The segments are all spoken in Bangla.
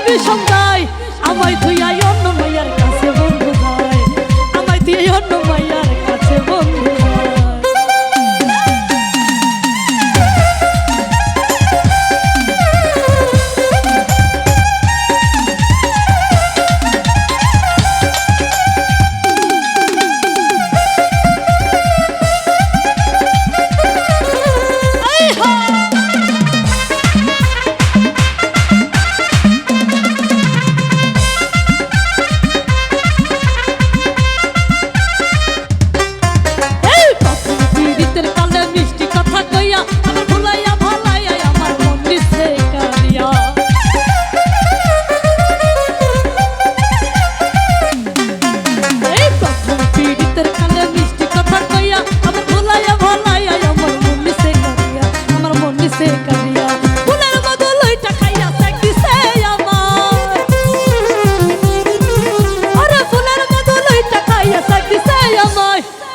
বিষম যায় আমায় তুইয়া অন্য মাইয়ার কাছে বন্ধু যায় আমায় তুই অন্য মাইয়ার কাছে বন্ধু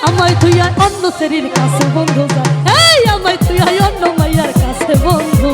আমায় তুই অন্য শরীর কাছে বন্ধু যা এই আমায় তুই অন্য মাইয়ার কাছে বন্ধু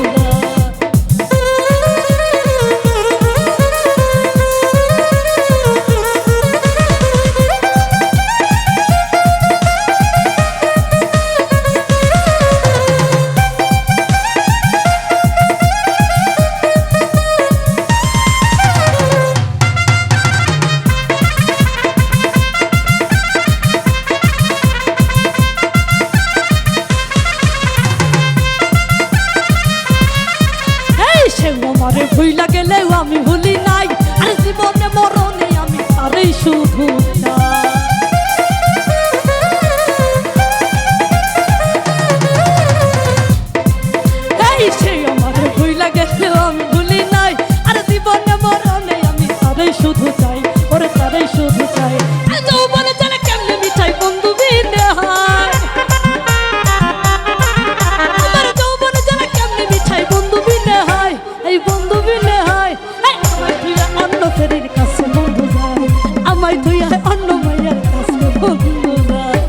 আমারে ভুইলা গেলেও আমি ভুলি নাই আর জীবনে মরণে আমি তারই শুধু এই সে আমারে ভুইলা গেলেও আমি ভুলি নাই আর জীবনে মরণে আমি তারই শুধু চাই ওরে তারই শুধু চাই যৌবনে চলে কেমনে মিঠাই বন্ধু বিনে হয় আমার যৌবনে চলে কেমনে মিঠাই বন্ধু বিনে হয় এই বন্ধু বিনে হয় আমায় তুই অন্য শরীর কাছে বন্ধু যায় আমায় তুই অন্য মাইয়ার কাছে বন্ধু যায়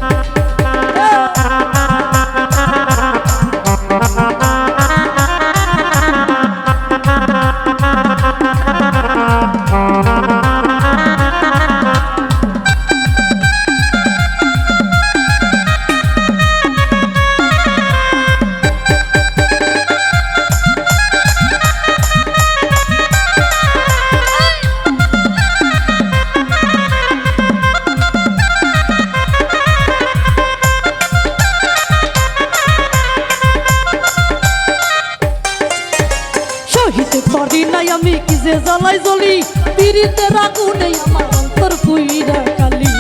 সহিতে পারি নাই আমি কি যে জ্বালাই জ্বলি পিরিতের আগুনে আমার অন্তর পুইরা কালি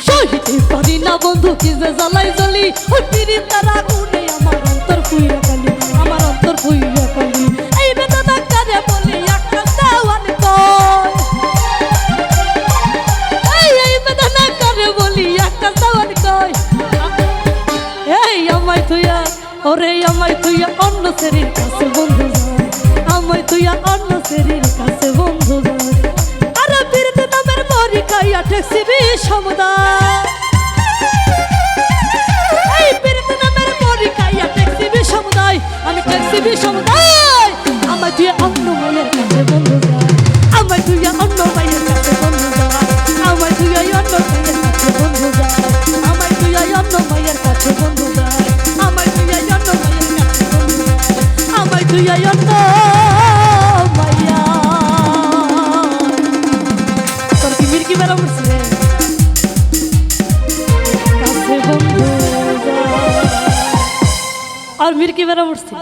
সহিতে পারি না বন্ধু কি যে জ্বালাই জ্বলি ওই পিরিতের আগুনে আমার অন্তর পুইরা কালি আমার অন্তর পুইরা কালি এই বেদনা কারে বলি একটা দেওয়ান কয় এই বেদনা কারে বলি একটা দেওয়ান কয় আমায় তুই ওরে আমায় তুই অন্য শরীর কাছে বন্ধু যায় আমায় তুই অন্য শরীর কাছে বন্ধু যায় আরে বীরতে নামের মরি খাইয়া ঠেকছি বিষমদায় এই বীরতে নামের মরি খাইয়া ঠেকছি বিষমদায় আমি ঠেকছি বিষমদায় আমায় তুই অন্য মায়ের কাছে বন্ধু যায় আমায় তুই অন্য মায়ের কাছে বন্ধু যায় আমায় তুই অন্য মায়ের কাছে বন্ধু যায় আমায় তুই অন্য মায়ের কাছে বন্ধু যায় তুই অন্য মাইয়া তোর কি মির্কি বেড়া উঠছে কাছে বন্ধু আর মির্কি বেড়া উঠছে।